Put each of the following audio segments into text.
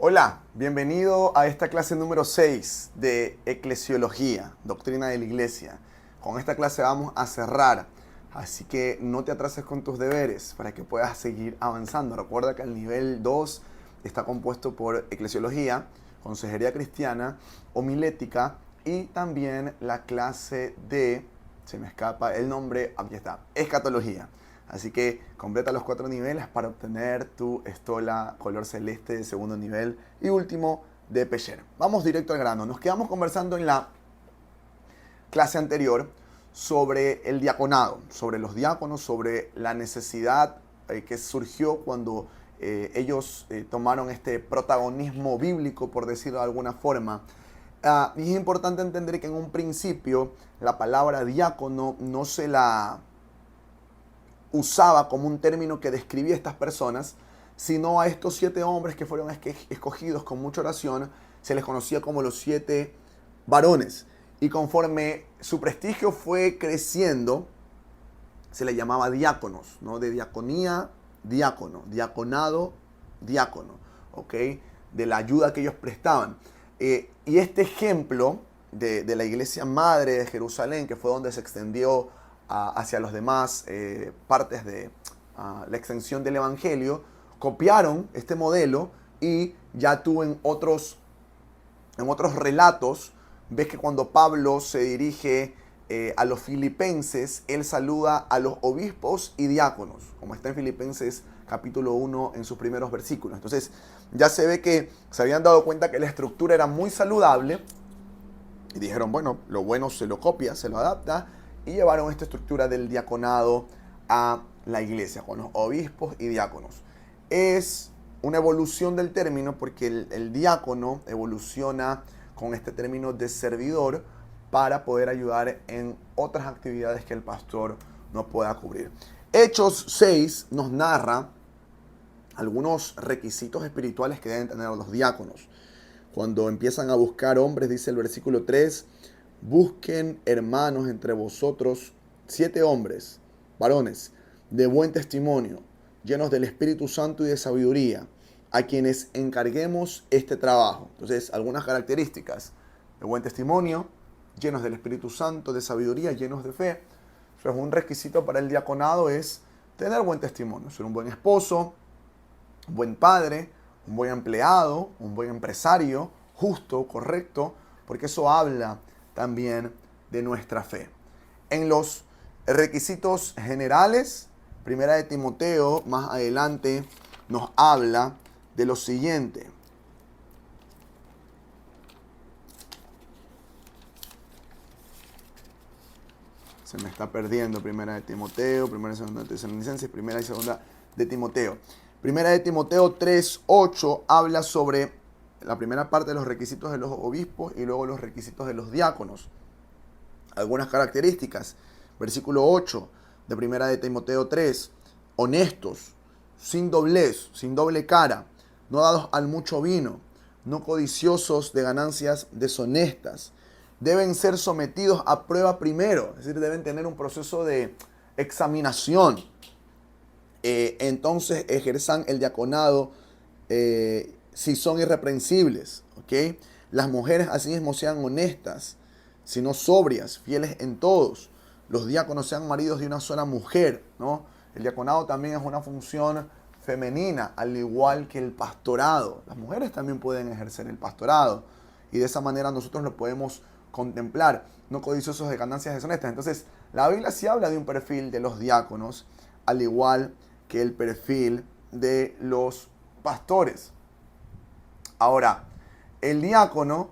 Hola, bienvenido a esta clase número 6 de Eclesiología, Doctrina de la Iglesia. Con esta clase vamos a cerrar, así que no te atrases con tus deberes para que puedas seguir avanzando. Recuerda que el nivel 2 está compuesto por Eclesiología, Consejería Cristiana, Homilética y también la clase de, se me escapa el nombre, aquí está, Escatología. Así que completa los 4 niveles para obtener tu estola color celeste de segundo nivel y último de Pesher. Vamos directo al grano. Nos quedamos conversando en la clase anterior sobre el diaconado, sobre los diáconos, sobre la necesidad que surgió cuando ellos tomaron este protagonismo bíblico, por decirlo de alguna forma. Y es importante entender que en un principio la palabra diácono no se la usaba como un término que describía a estas personas, sino a estos 7 hombres que fueron escogidos con mucha oración, se les conocía como los 7 varones. Y conforme su prestigio fue creciendo, se les llamaba diáconos, ¿no? De diaconía, diácono, diaconado, diácono, ¿ok? De la ayuda que ellos prestaban. Y este ejemplo de la iglesia madre de Jerusalén, que fue donde se extendió hacia los demás partes de la extensión del evangelio, copiaron este modelo y ya tú en otros relatos ves que cuando Pablo se dirige a los filipenses, él saluda a los obispos y diáconos, como está en Filipenses capítulo 1 en sus primeros versículos. Entonces ya se ve que se habían dado cuenta que la estructura era muy saludable y dijeron, bueno, lo bueno se lo copia, se lo adapta, y llevaron esta estructura del diaconado a la iglesia, con los obispos y diáconos. Es una evolución del término porque el diácono evoluciona con este término de servidor para poder ayudar en otras actividades que el pastor no pueda cubrir. Hechos 6 nos narra algunos requisitos espirituales que deben tener los diáconos. Cuando empiezan a buscar hombres, dice el versículo 3, busquen hermanos entre vosotros 7 hombres, varones, de buen testimonio, llenos del Espíritu Santo y de sabiduría, a quienes encarguemos este trabajo. Entonces, algunas características: de buen testimonio, llenos del Espíritu Santo, de sabiduría, llenos de fe. Entonces, un requisito para el diaconado es tener buen testimonio, ser un buen esposo, un buen padre, un buen empleado, un buen empresario, justo, correcto, porque eso habla también de nuestra fe. En los requisitos generales, Primera de Timoteo más adelante nos habla de lo siguiente. Se me está perdiendo Primera de Timoteo, Primera y Segunda de Tesalonicenses, Primera y Segunda de Timoteo. Primera de Timoteo 3:8 habla sobre la primera parte de los requisitos de los obispos y luego los requisitos de los diáconos. Algunas características. Versículo 8 de Primera de Timoteo 3. Honestos, sin doblez, sin doble cara, no dados al mucho vino, no codiciosos de ganancias deshonestas. Deben ser sometidos a prueba primero, es decir, deben tener un proceso de examinación. Entonces ejerzan el diaconado si son irreprensibles, ¿ok? Las mujeres asimismo sean honestas, sino sobrias, fieles en todos. Los diáconos sean maridos de una sola mujer, ¿no? El diaconado también es una función femenina, al igual que el pastorado. Las mujeres también pueden ejercer el pastorado y de esa manera nosotros lo podemos contemplar, no codiciosos de ganancias deshonestas. Entonces, la Biblia sí habla de un perfil de los diáconos, al igual que el perfil de los pastores. Ahora, el diácono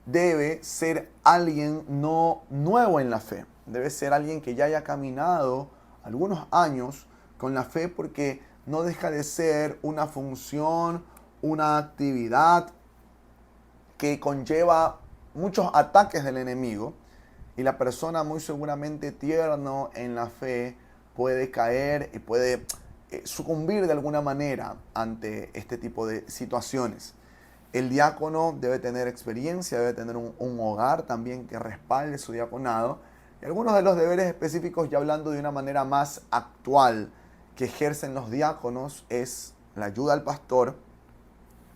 debe ser alguien no nuevo en la fe. Debe ser alguien que ya haya caminado algunos años con la fe, porque no deja de ser una función, una actividad que conlleva muchos ataques del enemigo, y la persona muy seguramente tierno en la fe puede caer y puede sucumbir de alguna manera ante este tipo de situaciones. El diácono debe tener experiencia, debe tener un hogar también que respalde su diaconado. Y algunos de los deberes específicos, ya hablando de una manera más actual, que ejercen los diáconos es la ayuda al pastor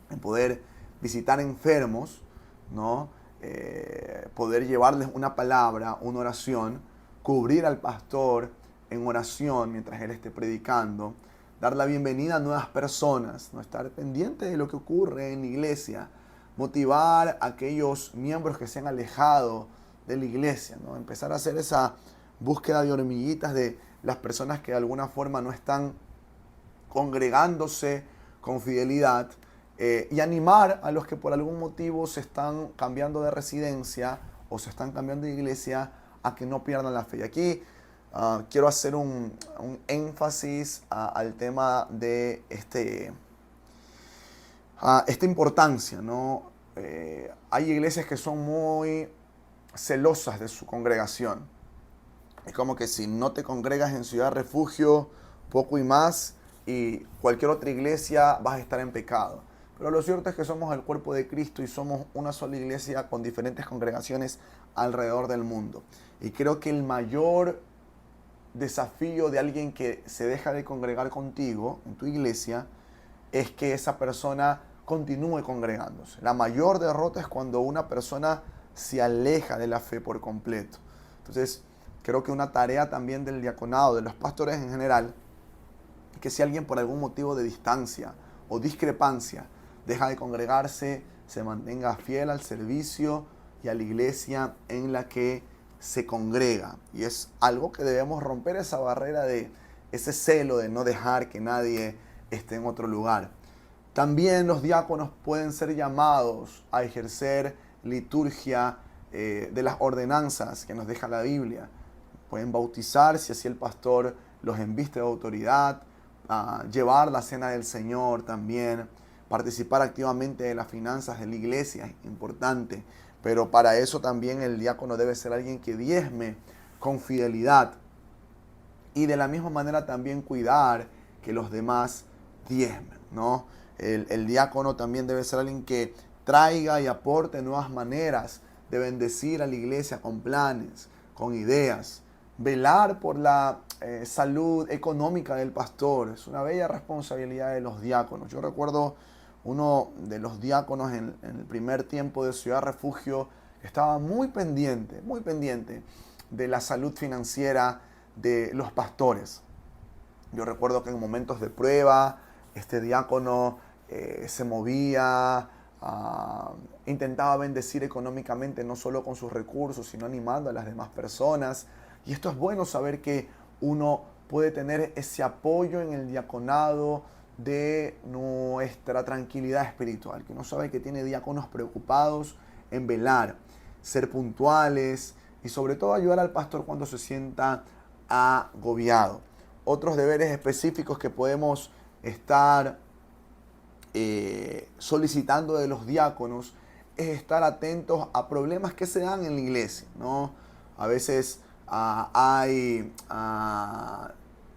en poder visitar enfermos, ¿no? Poder llevarles una palabra, una oración, cubrir al pastor en oración mientras él esté predicando, dar la bienvenida a nuevas personas, no estar pendiente de lo que ocurre en la iglesia, motivar a aquellos miembros que se han alejado de la iglesia, ¿no? Empezar a hacer esa búsqueda de hormiguitas de las personas que de alguna forma no están congregándose con fidelidad, y animar a los que por algún motivo se están cambiando de residencia o se están cambiando de iglesia a que no pierdan la fe. Y aquí quiero hacer un énfasis al tema de esta importancia, ¿no? Hay iglesias que son muy celosas de su congregación. Es como que si no te congregas en Ciudad Refugio, poco y más, y cualquier otra iglesia vas a estar en pecado. Pero lo cierto es que somos el cuerpo de Cristo y somos una sola iglesia con diferentes congregaciones alrededor del mundo. Y creo que el mayor desafío de alguien que se deja de congregar contigo en tu iglesia es que esa persona continúe congregándose. La mayor derrota es cuando una persona se aleja de la fe por completo. Entonces, creo que una tarea también del diaconado, de los pastores en general, es que si alguien por algún motivo de distancia o discrepancia deja de congregarse, se mantenga fiel al servicio y a la iglesia en la que se congrega. Y es algo que debemos romper, esa barrera de ese celo de no dejar que nadie esté en otro lugar. También los diáconos pueden ser llamados a ejercer liturgia de las ordenanzas que nos deja la Biblia. Pueden bautizar si así el pastor los embiste de autoridad, llevar la cena del Señor también, participar activamente de las finanzas de la iglesia, es importante. Pero para eso también el diácono debe ser alguien que diezme con fidelidad. Y de la misma manera también cuidar que los demás diezmen, ¿no? El diácono también debe ser alguien que traiga y aporte nuevas maneras de bendecir a la iglesia con planes, con ideas. Velar por la salud económica del pastor es una bella responsabilidad de los diáconos. Yo recuerdo uno de los diáconos en el primer tiempo de Ciudad Refugio estaba muy pendiente de la salud financiera de los pastores. Yo recuerdo que en momentos de prueba, este diácono se movía, intentaba bendecir económicamente no solo con sus recursos, sino animando a las demás personas. Y esto es bueno saber que uno puede tener ese apoyo en el diaconado de nuestra tranquilidad espiritual, que uno sabe que tiene diáconos preocupados en velar, ser puntuales y sobre todo ayudar al pastor cuando se sienta agobiado. Otros deberes específicos que podemos estar solicitando de los diáconos es estar atentos a problemas que se dan en la iglesia, ¿no? A veces hay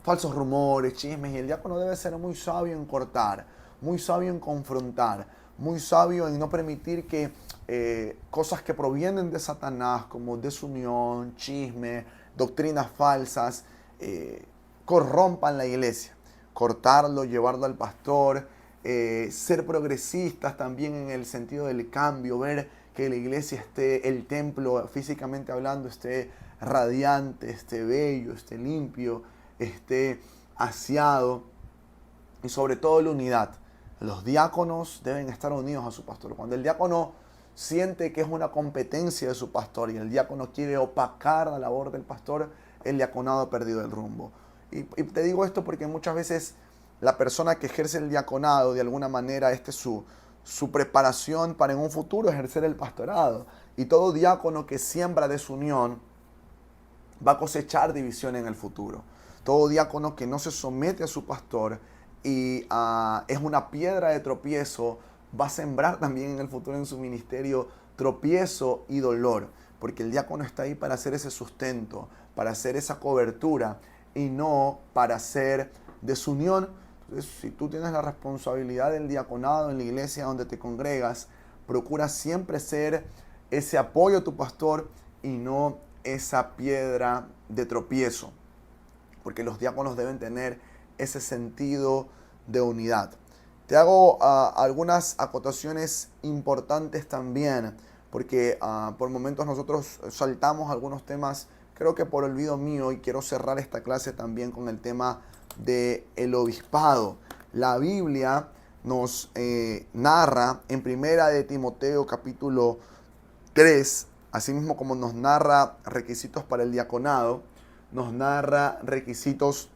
falsos rumores, chismes, y el diácono debe ser muy sabio en cortar, muy sabio en confrontar, muy sabio en no permitir que cosas que provienen de Satanás, como desunión, chisme, doctrinas falsas, corrompan la iglesia. Cortarlo, llevarlo al pastor, ser progresistas también en el sentido del cambio, ver que la iglesia esté, el templo físicamente hablando, esté radiante, esté bello, esté limpio, esté aseado, y sobre todo la unidad. Los diáconos deben estar unidos a su pastor. Cuando el diácono siente que es una competencia de su pastor y el diácono quiere opacar la labor del pastor, el diaconado ha perdido el rumbo. Y te digo esto porque muchas veces la persona que ejerce el diaconado, de alguna manera, es su preparación para en un futuro ejercer el pastorado. Y todo diácono que siembra desunión va a cosechar división en el futuro. Todo diácono que no se somete a su pastor y es una piedra de tropiezo, va a sembrar también en el futuro en su ministerio tropiezo y dolor. Porque el diácono está ahí para hacer ese sustento, para hacer esa cobertura y no para hacer desunión. Entonces, si tú tienes la responsabilidad del diaconado en la iglesia donde te congregas, procura siempre ser ese apoyo a tu pastor y no esa piedra de tropiezo, porque los diáconos deben tener ese sentido de unidad. Te hago algunas acotaciones importantes también, porque por momentos nosotros saltamos algunos temas, creo que por olvido mío, y quiero cerrar esta clase también con el tema del obispado. La Biblia nos narra en Primera de Timoteo capítulo 3, así mismo como nos narra requisitos para el diaconado, nos narra requisitos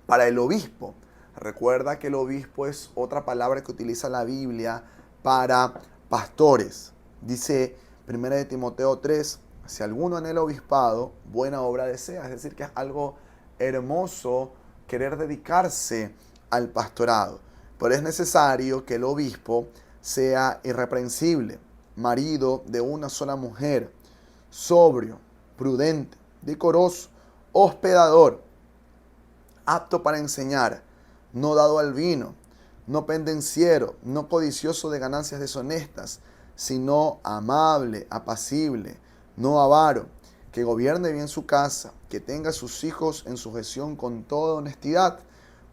para el obispo. Recuerda que el obispo es otra palabra que utiliza la Biblia para pastores. Dice 1 de Timoteo 3, si alguno en el obispado buena obra desea, es decir, que es algo hermoso querer dedicarse al pastorado. Pero es necesario que el obispo sea irreprensible, marido de una sola mujer, sobrio, prudente, decoroso, hospedador, apto para enseñar, no dado al vino, no pendenciero, no codicioso de ganancias deshonestas, sino amable, apacible, no avaro, que gobierne bien su casa, que tenga a sus hijos en sujeción con toda honestidad,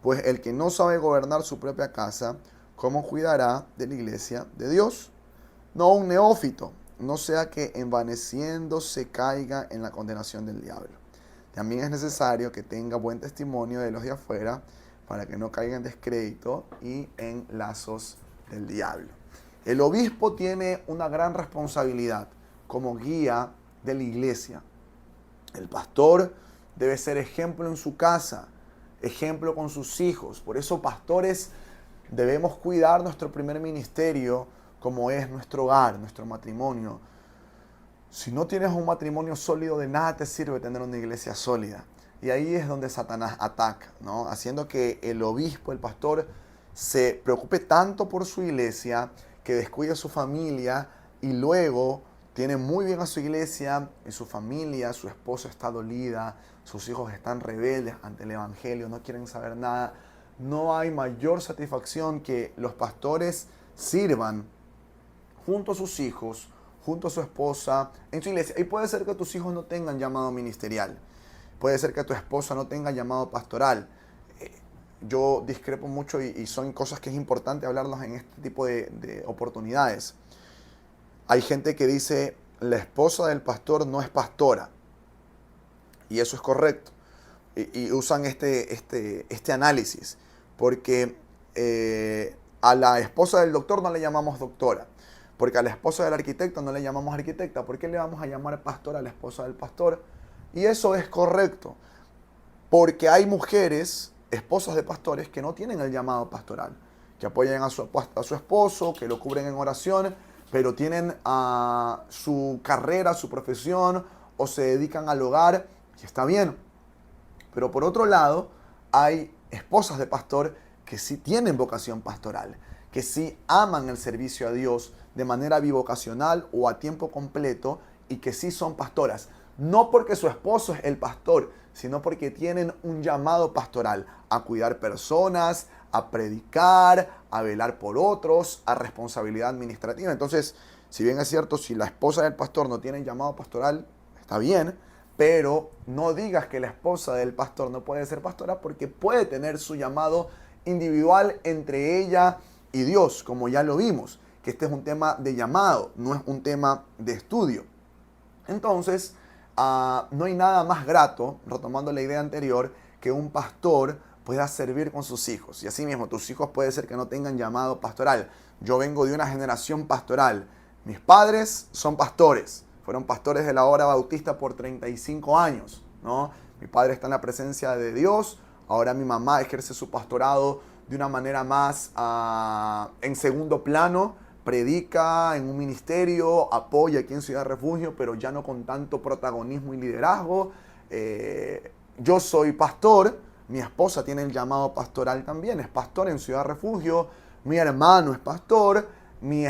pues el que no sabe gobernar su propia casa, ¿cómo cuidará de la iglesia de Dios? No un neófito, no sea que envaneciendo se caiga en la condenación del diablo. También es necesario que tenga buen testimonio de los de afuera para que no caiga en descrédito y en lazos del diablo. El obispo tiene una gran responsabilidad como guía de la iglesia. El pastor debe ser ejemplo en su casa, ejemplo con sus hijos. Por eso, pastores, debemos cuidar nuestro primer ministerio como es nuestro hogar, nuestro matrimonio. Si no tienes un matrimonio sólido, de nada te sirve tener una iglesia sólida. Y ahí es donde Satanás ataca, ¿no? Haciendo que el obispo, el pastor, se preocupe tanto por su iglesia, que descuide a su familia y luego tiene muy bien a su iglesia y su familia, su esposa está dolida, sus hijos están rebeldes ante el evangelio, no quieren saber nada. No hay mayor satisfacción que los pastores sirvan junto a sus hijos, junto a su esposa, en su iglesia. Y puede ser que tus hijos no tengan llamado ministerial. Puede ser que tu esposa no tenga llamado pastoral. Yo discrepo mucho y son cosas que es importante hablarnos en este tipo de oportunidades. Hay gente que dice, la esposa del pastor no es pastora. Y eso es correcto. Y usan este análisis. Porque a la esposa del doctor no le llamamos doctora. Porque a la esposa del arquitecto no le llamamos arquitecta. ¿Por qué le vamos a llamar pastor a la esposa del pastor? Y eso es correcto. Porque hay mujeres, esposas de pastores, que no tienen el llamado pastoral. Que apoyan a su esposo, que lo cubren en oración, pero tienen su carrera, su profesión, o se dedican al hogar, y está bien. Pero por otro lado, hay esposas de pastor que sí tienen vocación pastoral, que sí aman el servicio a Dios de manera bivocacional o a tiempo completo y que sí son pastoras. No porque su esposo es el pastor, sino porque tienen un llamado pastoral a cuidar personas, a predicar, a velar por otros, a responsabilidad administrativa. Entonces, si bien es cierto, si la esposa del pastor no tiene llamado pastoral, está bien, pero no digas que la esposa del pastor no puede ser pastora porque puede tener su llamado individual entre ella y Dios, como ya lo vimos, que este es un tema de llamado, no es un tema de estudio. Entonces, no hay nada más grato, retomando la idea anterior, que un pastor pueda servir con sus hijos. Y así mismo, tus hijos puede ser que no tengan llamado pastoral. Yo vengo de una generación pastoral. Mis padres son pastores. Fueron pastores de la obra bautista por 35 años, ¿no? Mi padre está en la presencia de Dios. Ahora mi mamá ejerce su pastorado de una manera más en segundo plano. Predica en un ministerio, apoya aquí en Ciudad Refugio, pero ya no con tanto protagonismo y liderazgo. Yo soy pastor, mi esposa tiene el llamado pastoral también, es pastor en Ciudad Refugio, mi hermano es pastor, mis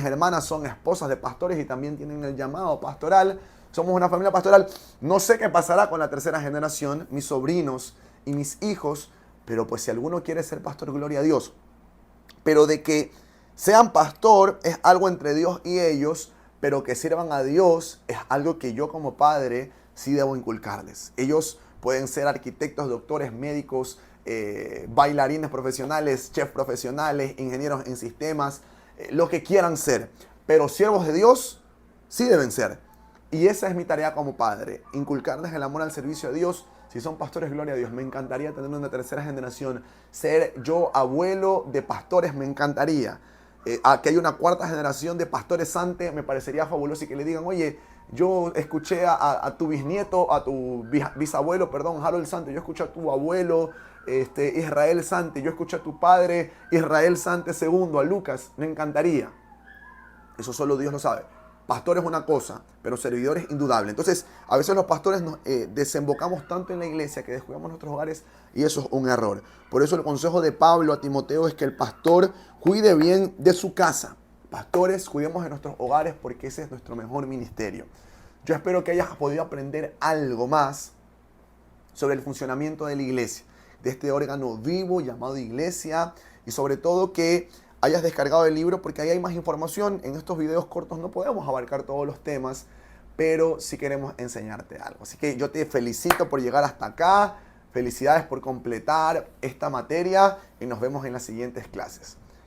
hermanas son esposas de pastores y también tienen el llamado pastoral. Somos una familia pastoral. No sé qué pasará con la tercera generación, mis sobrinos y mis hijos, pero pues si alguno quiere ser pastor, gloria a Dios. Pero de que sean pastor es algo entre Dios y ellos, pero que sirvan a Dios es algo que yo como padre sí debo inculcarles. Ellos pueden ser arquitectos, doctores, médicos, bailarines profesionales, chefs profesionales, ingenieros en sistemas, lo que quieran ser. Pero siervos de Dios sí deben ser. Y esa es mi tarea como padre, inculcarles el amor al servicio a Dios. Si son pastores, gloria a Dios. Me encantaría tener una tercera generación. Ser yo abuelo de pastores, me encantaría. Que haya una cuarta generación de pastores santos, me parecería fabuloso. Y que le digan, oye, yo escuché a tu bisnieto, a tu bisabuelo, perdón, Harold Sante. Yo escuché a tu abuelo, Israel Sante. Yo escuché a tu padre, Israel Sante II, a Lucas. Me encantaría. Eso solo Dios lo sabe. Pastor es una cosa, pero servidor es indudable. Entonces, a veces los pastores nos desembocamos tanto en la iglesia que descuidamos nuestros hogares y eso es un error. Por eso el consejo de Pablo a Timoteo es que el pastor cuide bien de su casa. Pastores, cuidemos de nuestros hogares porque ese es nuestro mejor ministerio. Yo espero que hayas podido aprender algo más sobre el funcionamiento de la iglesia, de este órgano vivo llamado iglesia, y sobre todo que hayas descargado el libro porque ahí hay más información. En estos videos cortos no podemos abarcar todos los temas, pero sí queremos enseñarte algo. Así que yo te felicito por llegar hasta acá, felicidades por completar esta materia y nos vemos en las siguientes clases.